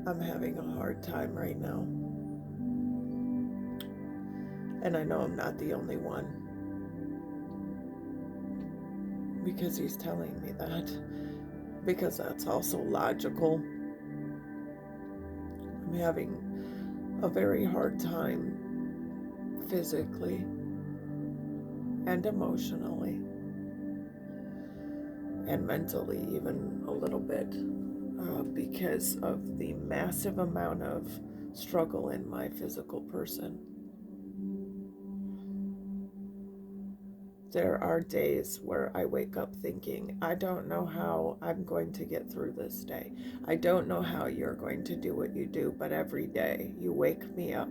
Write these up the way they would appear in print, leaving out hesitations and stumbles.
I'm having a hard time right now. And I know I'm not the only one, because he's telling me that. Because that's also logical. I'm having a very hard time physically and emotionally and mentally, even a little bit, because of the massive amount of struggle in my physical person. There are days where I wake up thinking, I don't know how I'm going to get through this day. I don't know how you're going to do what you do, but every day you wake me up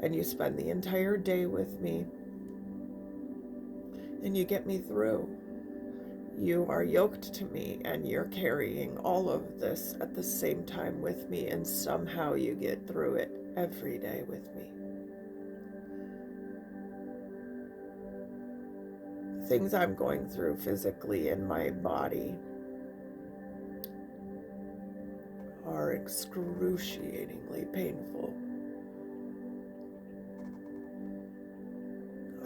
and you spend the entire day with me and you get me through. You are yoked to me and you're carrying all of this at the same time with me, and somehow you get through it every day with me. Things I'm going through physically in my body are excruciatingly painful.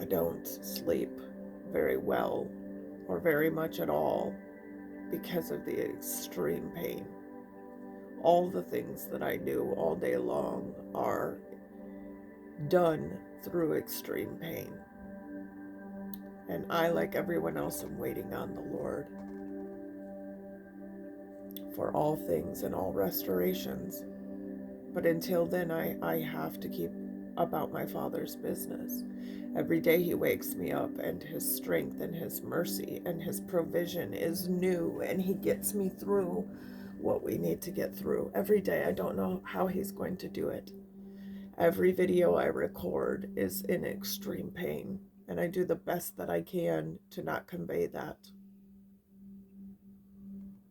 I don't sleep very well or very much at all because of the extreme pain. All the things that I do all day long are done through extreme pain. And I, like everyone else, am waiting on the Lord for all things and all restorations. But until then, I have to keep about my Father's business. Every day he wakes me up, and his strength and his mercy and his provision is new, and he gets me through what we need to get through. Every day, I don't know how he's going to do it. Every video I record is in extreme pain, and I do the best that I can to not convey that,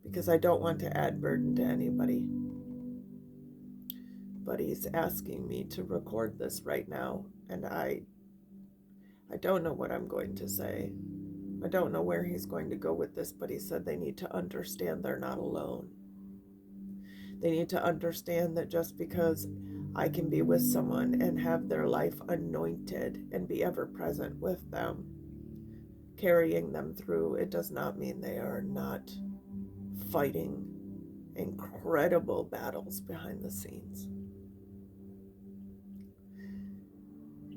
because I don't want to add burden to anybody. But he's asking me to record this right now, and I don't know what I'm going to say. I don't know where he's going to go with this, but he said they need to understand they're not alone. They need to understand that just because I can be with someone and have their life anointed and be ever present with them, carrying them through, it does not mean they are not fighting incredible battles behind the scenes.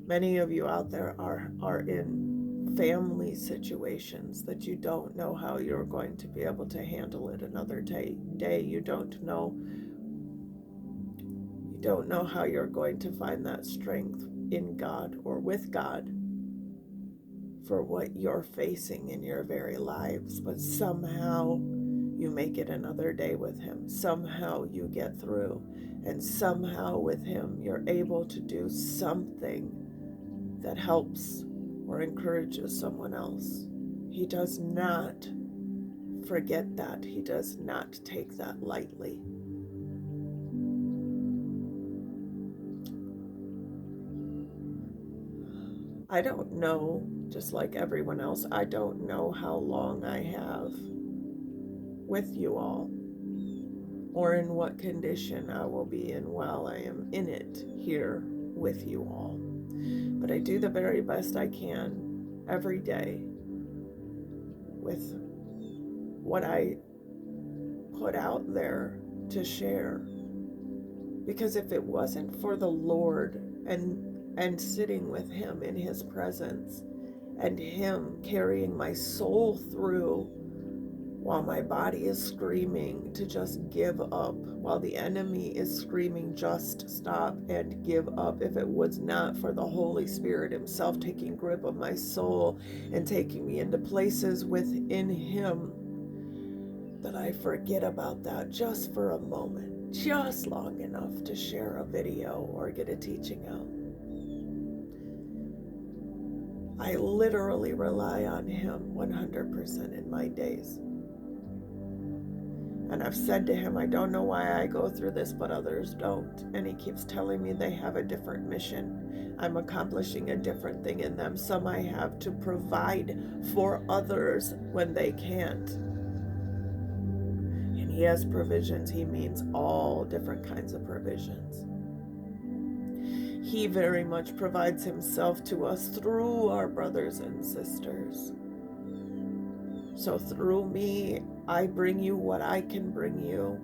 Many of you out there are in family situations that you don't know how you're going to be able to handle it another day. You don't know how you're going to find that strength in God or with God for what you're facing in your very lives, but somehow you make it another day with him. Somehow you get through, and somehow with him you're able to do something that helps or encourages someone else. He does not forget that. He does not take that lightly. I don't know, just like everyone else, I don't know how long I have with you all, or in what condition I will be in while I am in it here with you all. But I do the very best I can every day with what I put out there to share. Because if it wasn't for the Lord and sitting with him in his presence and him carrying my soul through while my body is screaming to just give up, while the enemy is screaming just stop and give up, if it was not for the Holy Spirit himself taking grip of my soul and taking me into places within him, that I forget about that just for a moment, just long enough to share a video or get a teaching out. I literally rely on him 100% in my days. And I've said to him, I don't know why I go through this, but others don't. And he keeps telling me they have a different mission. I'm accomplishing a different thing in them. Some I have to provide for others when they can't. And he has provisions, he means all different kinds of provisions. He very much provides himself to us through our brothers and sisters. So through me, I bring you what I can bring you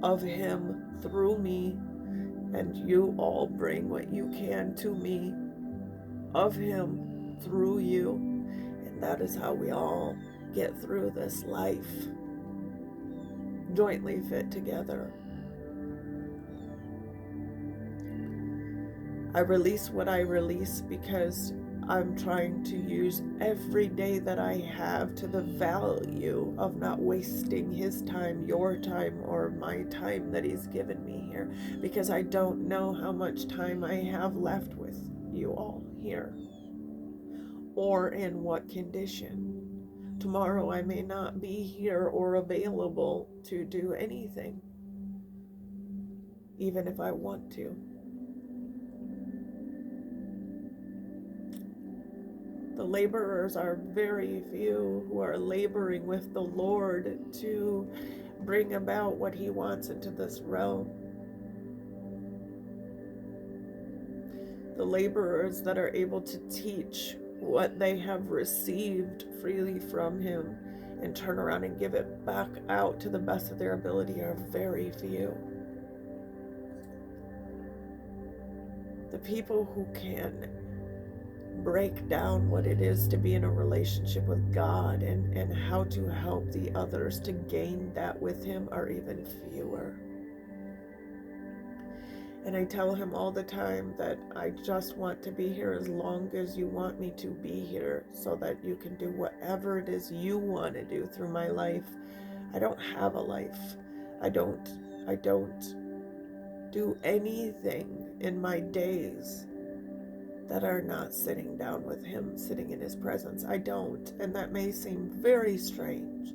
of him through me, and you all bring what you can to me of him through you. And that is how we all get through this life, jointly fit together. I release what I release because I'm trying to use every day that I have to the value of not wasting his time, your time, or my time that he's given me here, because I don't know how much time I have left with you all here, or in what condition. Tomorrow I may not be here or available to do anything, even if I want to. The laborers are very few who are laboring with the Lord to bring about what he wants into this realm. The laborers that are able to teach what they have received freely from him and turn around and give it back out to the best of their ability are very few. The people who can break down what it is to be in a relationship with God and how to help the others to gain that with him are even fewer. And I tell him all the time that I just want to be here as long as you want me to be here, so that you can do whatever it is you want to do through my life. I don't have a life. I don't do anything in my days that are not sitting down with him, sitting in his presence. I don't, and that may seem very strange.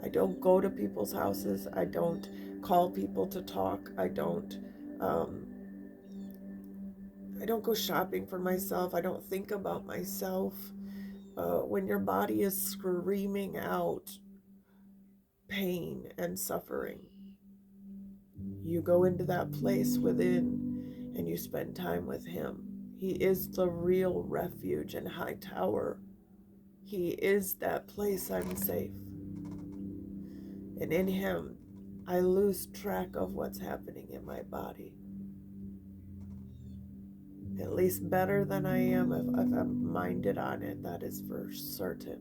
I don't go to people's houses. I don't call people to talk. I don't go shopping for myself. I don't think about myself. When your body is screaming out pain and suffering, you go into that place within and you spend time with him. He is the real refuge and high tower. He is that place I'm safe. And in him, I lose track of what's happening in my body. At least better than I am if I'm minded on it, that is for certain.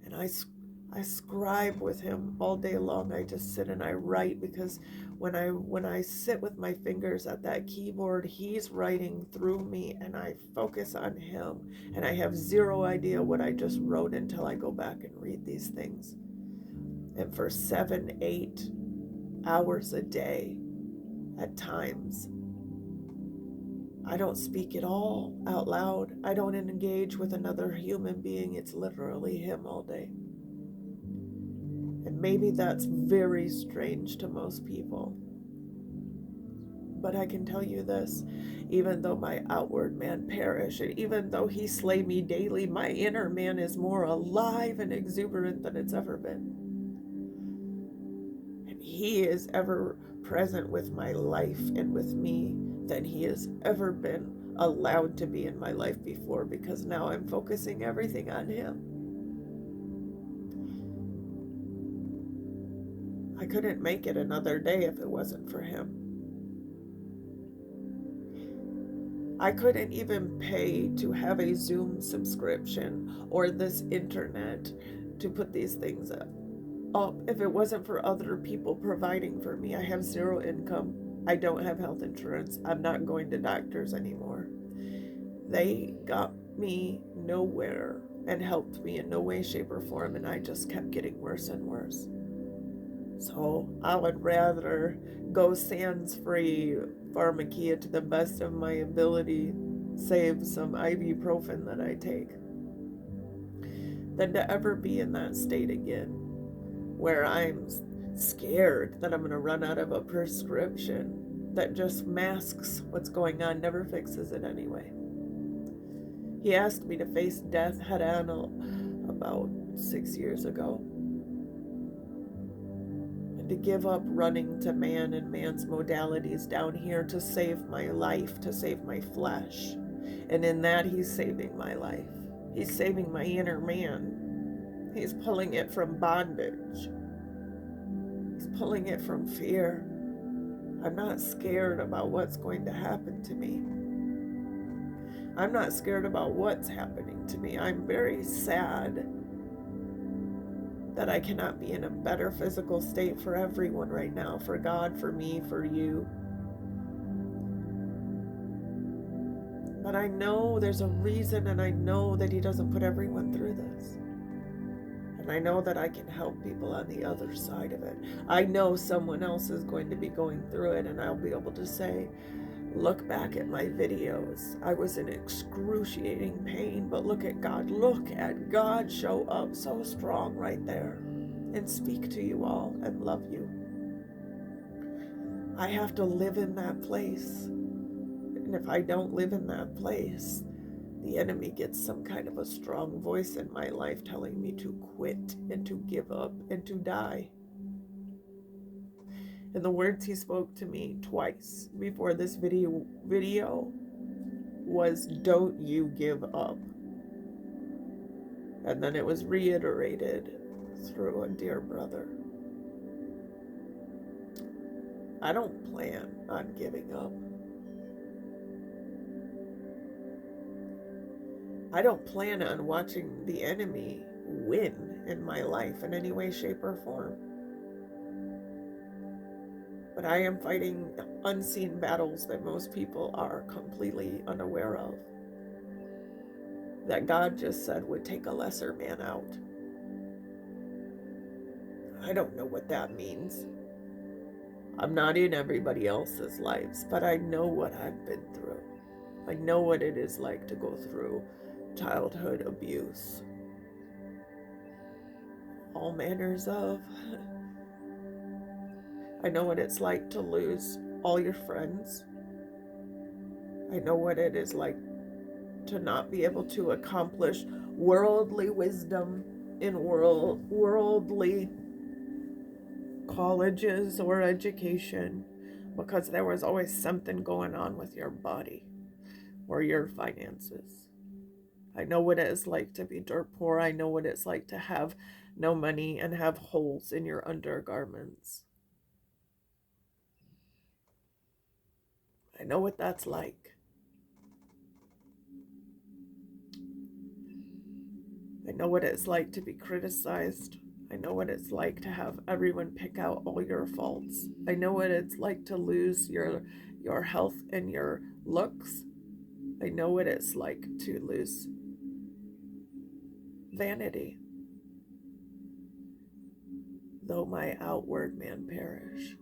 And I scribe with him all day long. I just sit and I write, because when I sit with my fingers at that keyboard, he's writing through me, and I focus on him, and I have zero idea what I just wrote until I go back and read these things. And for 7-8 hours a day at times, I don't speak at all out loud. I don't engage with another human being. It's literally him all day. And maybe that's very strange to most people. But I can tell you this, even though my outward man perish, and even though he slay me daily, my inner man is more alive and exuberant than it's ever been. And he is ever present with my life and with me than he has ever been allowed to be in my life before, because now I'm focusing everything on him. I couldn't make it another day if it wasn't for him. I couldn't even pay to have a Zoom subscription or this internet to put these things up if it wasn't for other people providing for me. I have zero income. I don't have health insurance. I'm not going to doctors anymore. They got me nowhere and helped me in no way, shape, or form, and I just kept getting worse and worse. So I would rather go sans-free pharmacia to the best of my ability, save some ibuprofen that I take, than to ever be in that state again, where I'm scared that I'm going to run out of a prescription that just masks what's going on, never fixes it anyway. He asked me to face death head on about 6 years ago. to give up running to man and man's modalities down here to save my life, to save my flesh. And in that, he's saving my life. He's saving my inner man. He's pulling it from bondage. He's pulling it from fear. I'm not scared about what's going to happen to me. I'm not scared about what's happening to me. I'm very sad that I cannot be in a better physical state for everyone right now, for God, for me, for you. But I know there's a reason, and I know that he doesn't put everyone through this. And I know that I can help people on the other side of it. I know someone else is going to be going through it, and I'll be able to say, look back at my videos. I was in excruciating pain, but look at God. Look at God show up so strong right there and speak to you all and love you. I have to live in that place. And if I don't live in that place, the enemy gets some kind of a strong voice in my life telling me to quit and to give up and to die. And the words he spoke to me twice before this video was, don't you give up. And then it was reiterated through a dear brother. I don't plan on giving up. I don't plan on watching the enemy win in my life in any way, shape, or form. But I am fighting unseen battles that most people are completely unaware of. That God just said would take a lesser man out. I don't know what that means. I'm not in everybody else's lives, but I know what I've been through. I know what it is like to go through childhood abuse. All manners of. I know what it's like to lose all your friends. I know what it is like to not be able to accomplish worldly wisdom in worldly colleges or education, because there was always something going on with your body or your finances. I know what it is like to be dirt poor. I know what it's like to have no money and have holes in your undergarments. I know what that's like. I know what it's like to be criticized. I know what it's like to have everyone pick out all your faults. I know what it's like to lose your health and your looks. I know what it's like to lose vanity. Though my outward man perish.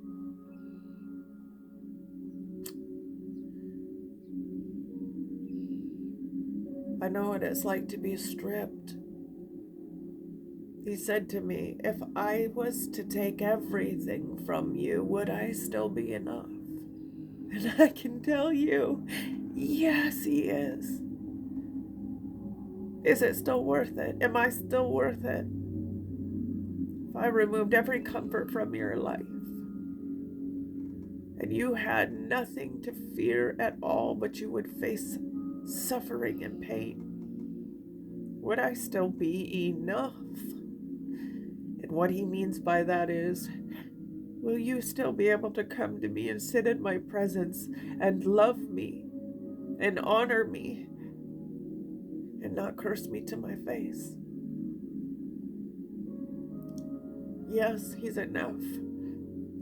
I know what it's like to be stripped. He said to me, if I was to take everything from you, would I still be enough? And I can tell you, yes, he is. Is it still worth it? Am I still worth it? If I removed every comfort from your life and you had nothing to fear at all, but you would face suffering and pain, would I still be enough? And what he means by that is, will you still be able to come to me and sit in my presence and love me and honor me and not curse me to my face? Yes, he's enough.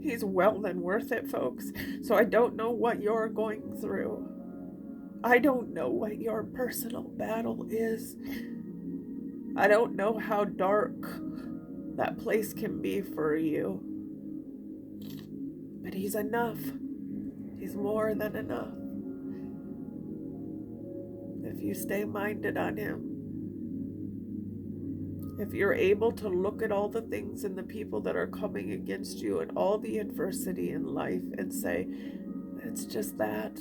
He's well and worth it, folks. So I don't know what you're going through. I don't know what your personal battle is. I don't know how dark that place can be for you. But he's enough. He's more than enough. If you stay minded on him, if you're able to look at all the things and the people that are coming against you and all the adversity in life and say, it's just that.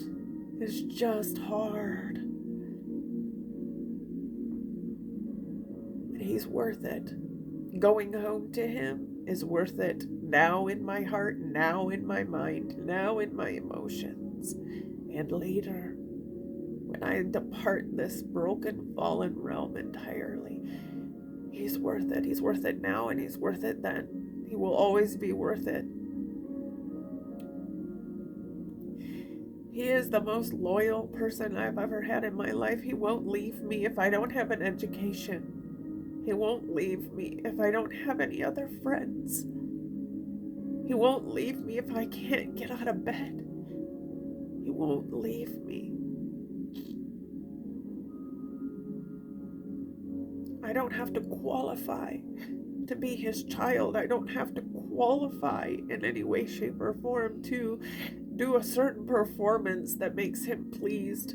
It's just hard. And he's worth it. Going home to him, is worth it now in my heart, now in my mind, now in my emotions, and later when I depart this broken, fallen realm entirely. He's worth it. He's worth it now, and he's worth it then. He will always be worth it. He is the most loyal person I've ever had in my life. He won't leave me if I don't have an education. He won't leave me if I don't have any other friends. He won't leave me if I can't get out of bed. He won't leave me. I don't have to qualify to be his child. I don't have to qualify in any way, shape, or form to do a certain performance that makes him pleased.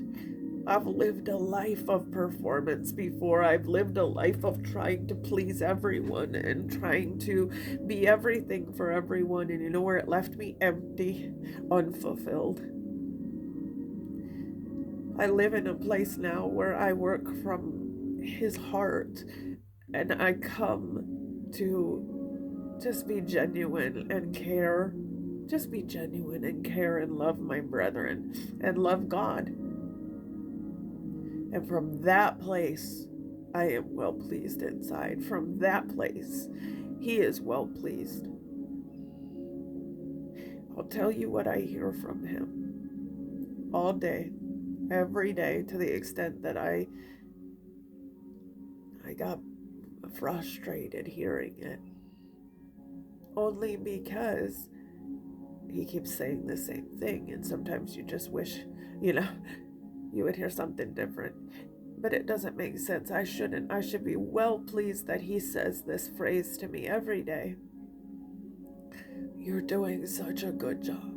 I've lived a life of performance before. I've lived a life of trying to please everyone and trying to be everything for everyone. And you know where it left me? Empty, unfulfilled. I live in a place now where I work from his heart, and I come to just be genuine and care. Just be genuine and care and love my brethren and love God. And from that place, I am well pleased inside. From that place, he is well pleased. I'll tell you what I hear from him all day, every day, to the extent that I got frustrated hearing it. Only because he keeps saying the same thing, and sometimes you just wish, you would hear something different. But it doesn't make sense. I should be well pleased that he says this phrase to me every day. You're doing such a good job.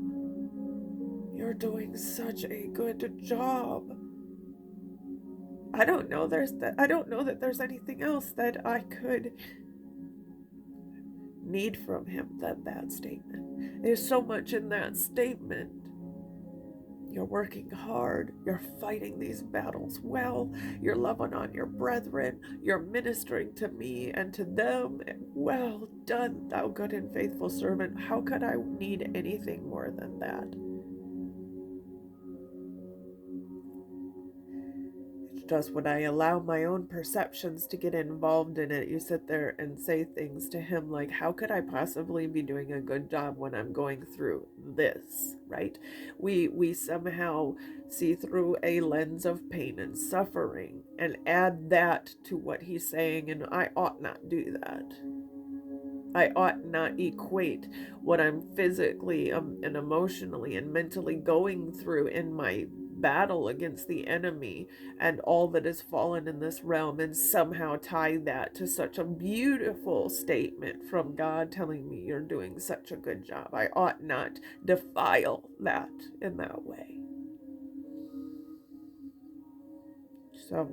You're doing such a good job. I don't know that there's anything else that I could need from him than that statement. There's so much in that statement. You're working hard. You're fighting these battles well. You're loving on your brethren. You're ministering to me and to them. Well done, thou good and faithful servant. How could I need anything more than that? Just when I allow my own perceptions to get involved in it, you sit there and say things to him like, how could I possibly be doing a good job when I'm going through this, right? We somehow see through a lens of pain and suffering and add that to what he's saying, and I ought not do that. I ought not equate what I'm physically and emotionally and mentally going through in my battle against the enemy and all that has fallen in this realm and somehow tie that to such a beautiful statement from God telling me you're doing such a good job. I ought not defile that in that way. So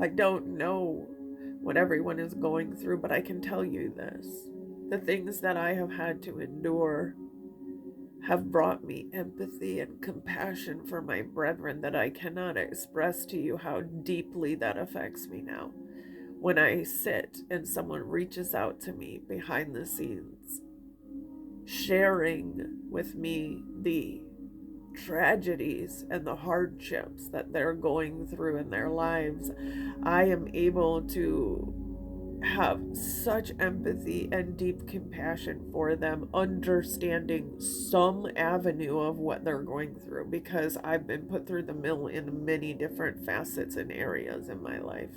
I don't know what everyone is going through, but I can tell you this. The things that I have had to endure have brought me empathy and compassion for my brethren that I cannot express to you how deeply that affects me now. When I sit and someone reaches out to me behind the scenes, sharing with me the tragedies and the hardships that they're going through in their lives, I am able to have such empathy and deep compassion for them, understanding some avenue of what they're going through, because I've been put through the mill in many different facets and areas in my life.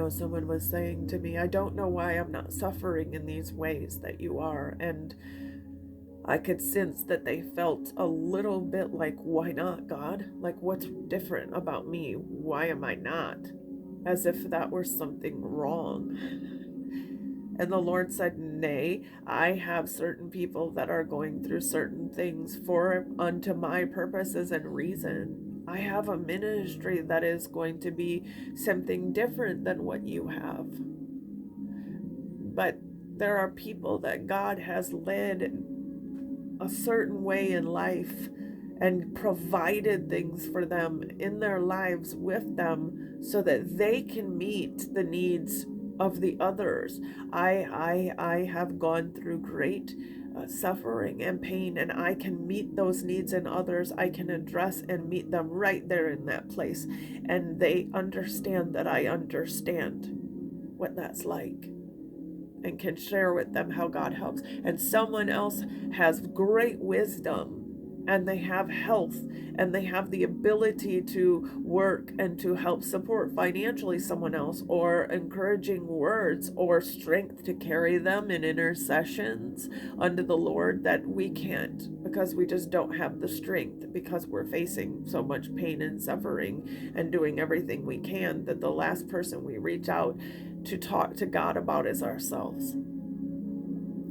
Someone was saying to me, I don't know why I'm not suffering in these ways that you are. And I could sense that they felt a little bit like, why not, God? Like, what's different about me? Why am I not? As if that were something wrong. And the Lord said, nay, I have certain people that are going through certain things unto my purposes and reason. I have a ministry that is going to be something different than what you have. But there are people that God has led a certain way in life, and provided things for them in their lives with them so that they can meet the needs of the others. I have gone through great suffering and pain, and I can meet those needs in others. I can address and meet them right there in that place, and they understand that I understand what that's like, and can share with them how God helps. And someone else has great wisdom, and they have health, and they have the ability to work and to help support financially someone else, or encouraging words, or strength to carry them in intercessions unto the Lord that we can't, because we just don't have the strength, because we're facing so much pain and suffering and doing everything we can, that the last person we reach out to talk to God about is ourselves.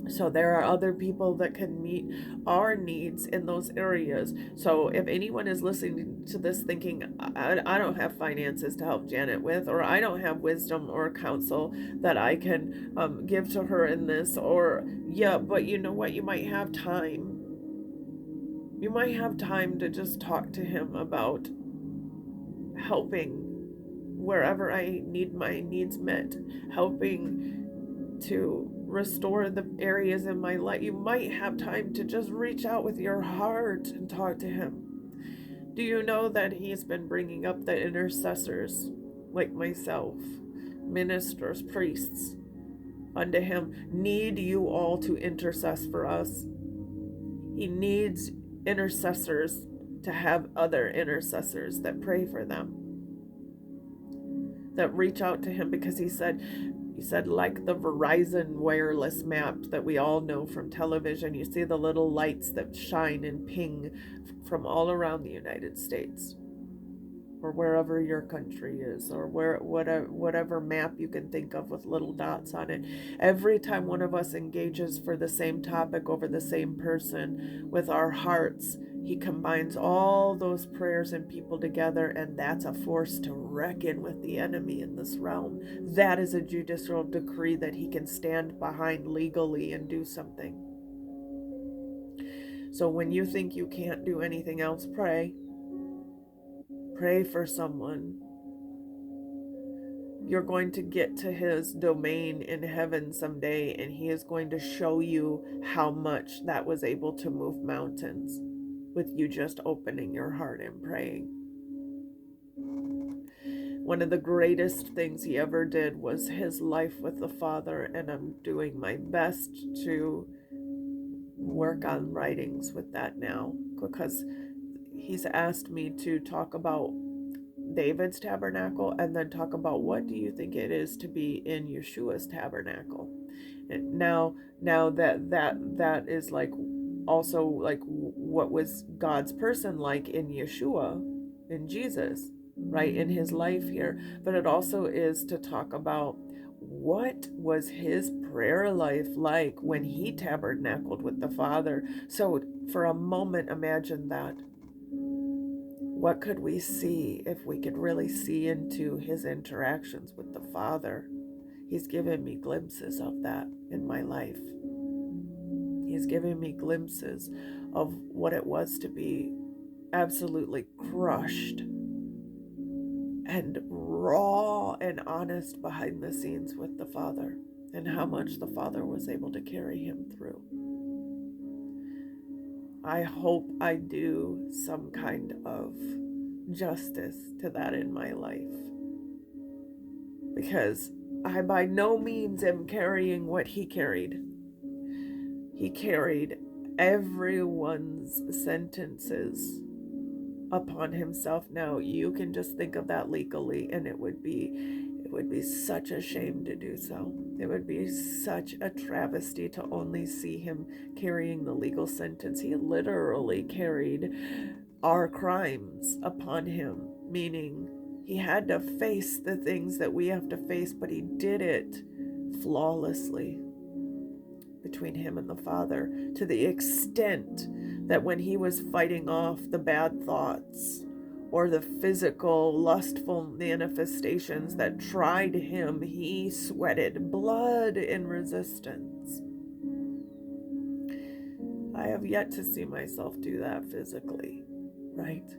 So there are other people that can meet our needs in those areas. So if anyone is listening to this thinking, I don't have finances to help Janet with, or I don't have wisdom or counsel that I can give to her in this, or yeah, but you know what, you might have time. You might have time to just talk to him about helping wherever I need my needs met, helping to restore the areas in my life. You might have time to just reach out with your heart and talk to him. Do you know that he's been bringing up the intercessors like myself, ministers, priests, unto him? Need you all to intercess for us. He needs intercessors to have other intercessors that pray for them, that reach out to him, because he said, like the Verizon wireless map that we all know from television, you see the little lights that shine and ping from all around the United States, or wherever your country is, or whatever map you can think of with little dots on it. Every time one of us engages for the same topic over the same person with our hearts, he combines all those prayers and people together, and that's a force to reckon with the enemy in this realm. That is a judicial decree that he can stand behind legally and do something. So when you think you can't do anything else, pray. Pray for someone. You're going to get to his domain in heaven someday, and he is going to show you how much that was able to move mountains with you just opening your heart and praying. One of the greatest things he ever did was his life with the Father, and I'm doing my best to work on writings with that now, because he's asked me to talk about David's tabernacle and then talk about what do you think it is to be in Yeshua's tabernacle. And now that is like also like what was God's person like in Yeshua, in Jesus, right, in his life here. But it also is to talk about what was his prayer life like when he tabernacled with the Father. So for a moment, imagine that. What could we see if we could really see into his interactions with the Father? He's given me glimpses of that in my life. He's given me glimpses of what it was to be absolutely crushed and raw and honest behind the scenes with the Father, and how much the Father was able to carry him through. I hope I do some kind of justice to that in my life, because I by no means am carrying what he carried. He carried everyone's sentences upon himself. Now you can just think of that legally, and it would be such a shame to do so. It would be such a travesty to only see him carrying the legal sentence. He literally carried our crimes upon him, meaning he had to face the things that we have to face, but he did it flawlessly between him and the Father, to the extent that when he was fighting off the bad thoughts or the physical lustful manifestations that tried him, he sweated blood in resistance. I have yet to see myself do that physically, right?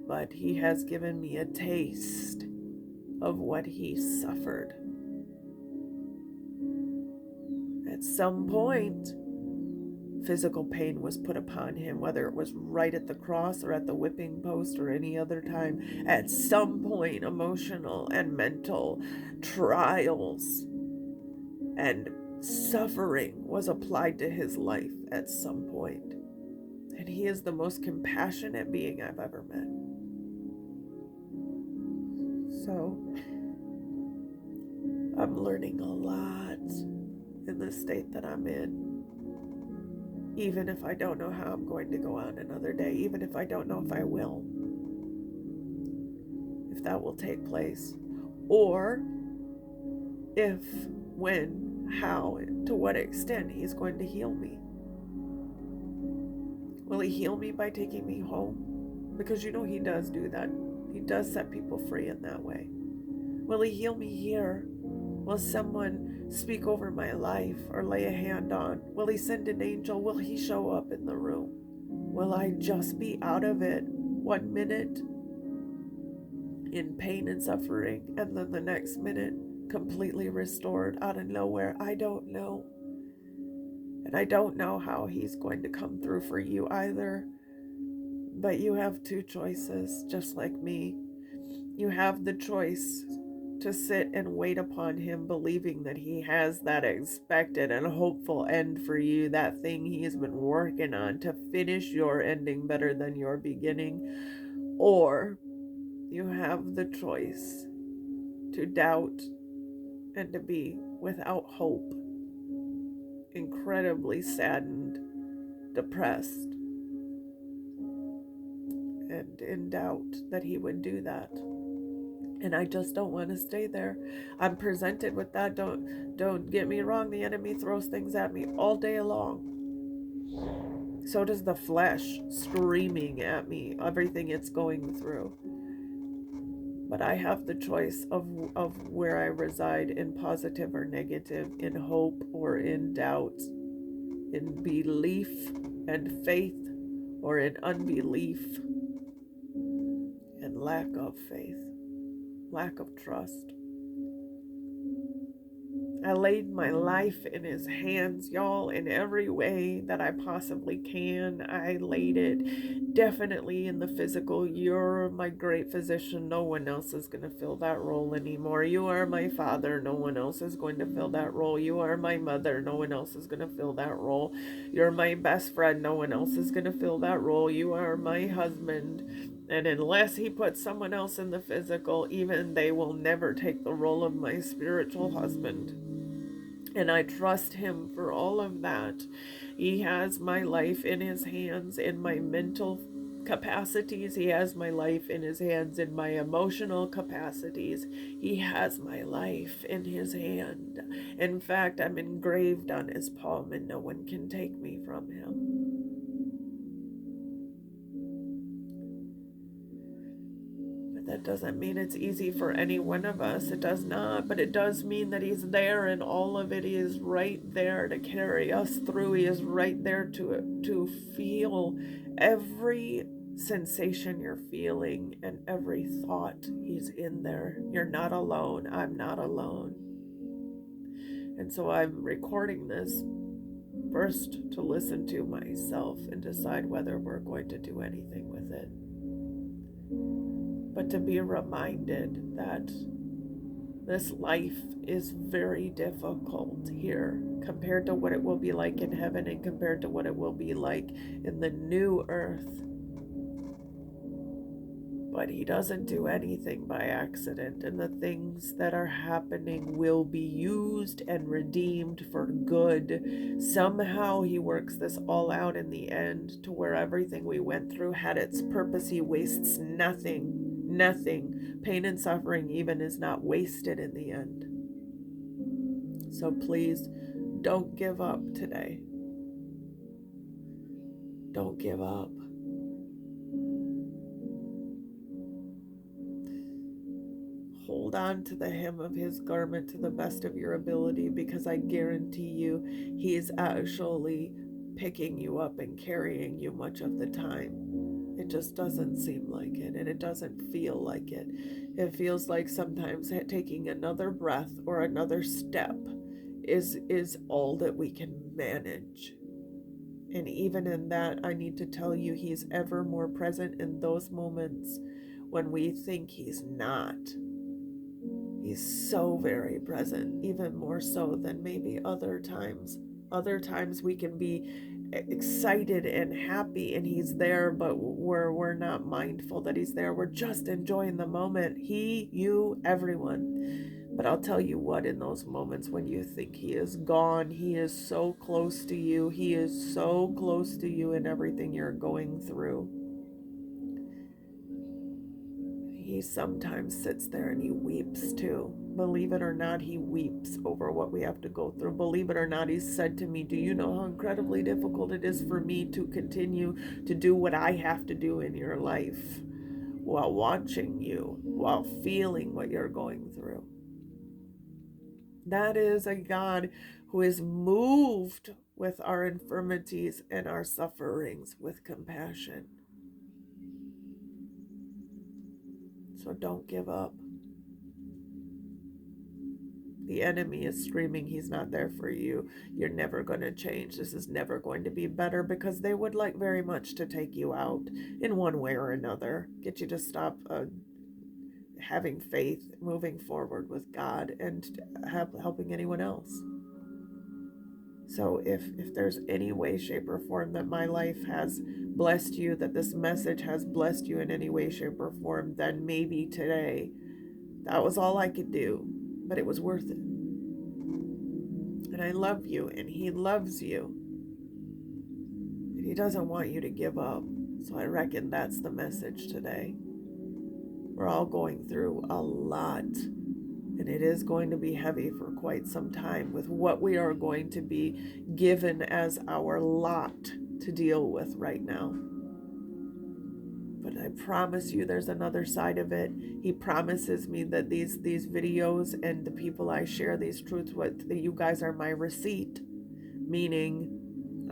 But he has given me a taste of what he suffered. At some point, physical pain was put upon him, whether it was right at the cross or at the whipping post or any other time. At some point, emotional and mental trials and suffering was applied to his life at some point. And he is the most compassionate being I've ever met. So I'm learning a lot in the state that I'm in. Even if I don't know how I'm going to go on another day, even if I don't know if I will, if that will take place, or if, when, how, to what extent he's going to heal me. Will he heal me by taking me home? Because you know he does do that. He does set people free in that way. Will he heal me here? Will someone speak over my life or lay a hand on? Will he send an angel? Will he show up in the room? Will I just be out of it 1 minute in pain and suffering, and then the next minute completely restored out of nowhere? I don't know. And I don't know how he's going to come through for you either. But you have two choices, just like me. You have the choice to sit and wait upon him, believing that he has that expected and hopeful end for you, that thing he has been working on to finish your ending better than your beginning. Or you have the choice to doubt and to be without hope, incredibly saddened, depressed, and in doubt that he would do that. And I just don't want to stay there. I'm presented with that. Don't get me wrong. The enemy throws things at me all day long. So does the flesh screaming at me, everything it's going through. But I have the choice of where I reside, in positive or negative, in hope or in doubt, in belief and faith, or in unbelief and lack of faith, lack of trust. I laid my life in his hands, y'all, in every way that I possibly can. I laid it definitely in the physical. You're my great physician. No one else is going to fill that role anymore. You are my father. No one else is going to fill that role. You are my mother. No one else is going to fill that role. You're my best friend. No one else is going to fill that role. You are my husband. And unless he puts someone else in the physical, even they will never take the role of my spiritual husband. And I trust him for all of that. He has my life in his hands, in my mental capacities. He has my life in his hands, in my emotional capacities. He has my life in his hand. In fact, I'm engraved on his palm, and no one can take me from him. That doesn't mean it's easy for any one of us. It does not. But it does mean that he's there, and all of it. He is right there to carry us through. He is right there to feel every sensation you're feeling and every thought. He's in there. You're not alone. I'm not alone. And so I'm recording this first to listen to myself and decide whether we're going to do anything with it. But to be reminded that this life is very difficult here compared to what it will be like in heaven, and compared to what it will be like in the new earth. But he doesn't do anything by accident, and the things that are happening will be used and redeemed for good. Somehow he works this all out in the end, to where everything we went through had its purpose. He wastes nothing. Nothing. Pain and suffering even is not wasted in the end. So please don't give up today. Don't give up. Hold on to the hem of his garment to the best of your ability, because I guarantee you he is actually picking you up and carrying you much of the time. It just doesn't seem like it, and it doesn't feel like it. It feels like sometimes taking another breath or another step is all that we can manage. And even in that, I need to tell you, he's ever more present in those moments when we think he's not. He's so very present, even more so than maybe other times. Other times we can be excited and happy and he's there, but we're not mindful that he's there. We're just enjoying the moment. He, you, everyone. But I'll tell you what, in those moments when you think he is gone, he is so close to you. He is so close to you in everything you're going through. He sometimes sits there and he weeps too. Believe it or not, he weeps over what we have to go through. Believe it or not, he's said to me, do you know how incredibly difficult it is for me to continue to do what I have to do in your life while watching you, while feeling what you're going through? That is a God who is moved with our infirmities and our sufferings with compassion. So don't give up. The enemy is screaming he's not there for you. You're never going to change. This is never going to be better, because they would like very much to take you out in one way or another. Get you to stop having faith, moving forward with God, and helping anyone else. So if there's any way, shape, or form that my life has blessed you, that this message has blessed you in any way, shape, or form, then maybe today that was all I could do, but it was worth it. And I love you, and he loves you, and he doesn't want you to give up. So I reckon that's the message today. We're all going through a lot, and it is going to be heavy for quite some time with what we are going to be given as our lot to deal with right now. But I promise you there's another side of it. He promises me that these videos and the people I share these truths with, that you guys are my receipt. Meaning,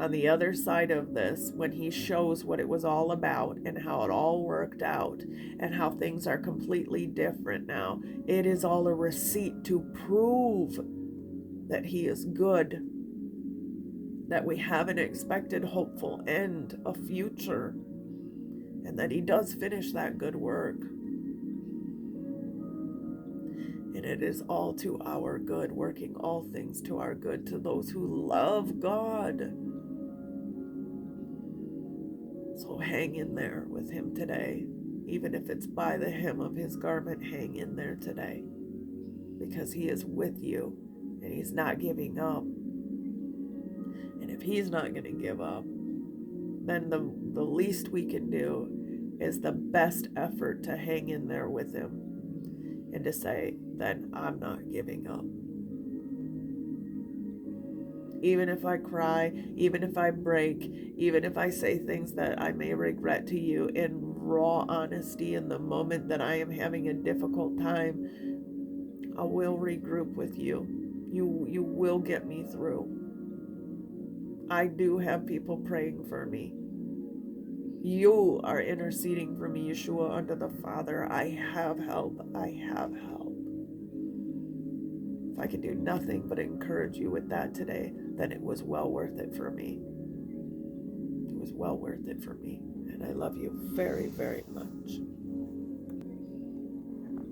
on the other side of this, when he shows what it was all about and how it all worked out and how things are completely different now, it is all a receipt to prove that he is good, that we have an expected, hopeful end, a future, and that he does finish that good work. And it is all to our good, working all things to our good, to those who love God. So hang in there with him today. Even if it's by the hem of his garment, hang in there today. Because he is with you, and he's not giving up. And if he's not going to give up, then the least we can do is the best effort to hang in there with him and to say, then I'm not giving up. Even if I cry, even if I break, even if I say things that I may regret to you, in raw honesty, in the moment that I am having a difficult time, I will regroup with you. You will get me through. I do have people praying for me. You are interceding for me, Yeshua, unto the Father. I have help. I have help. If I could do nothing but encourage you with that today, then it was well worth it for me. It was well worth it for me. And I love you very, very much.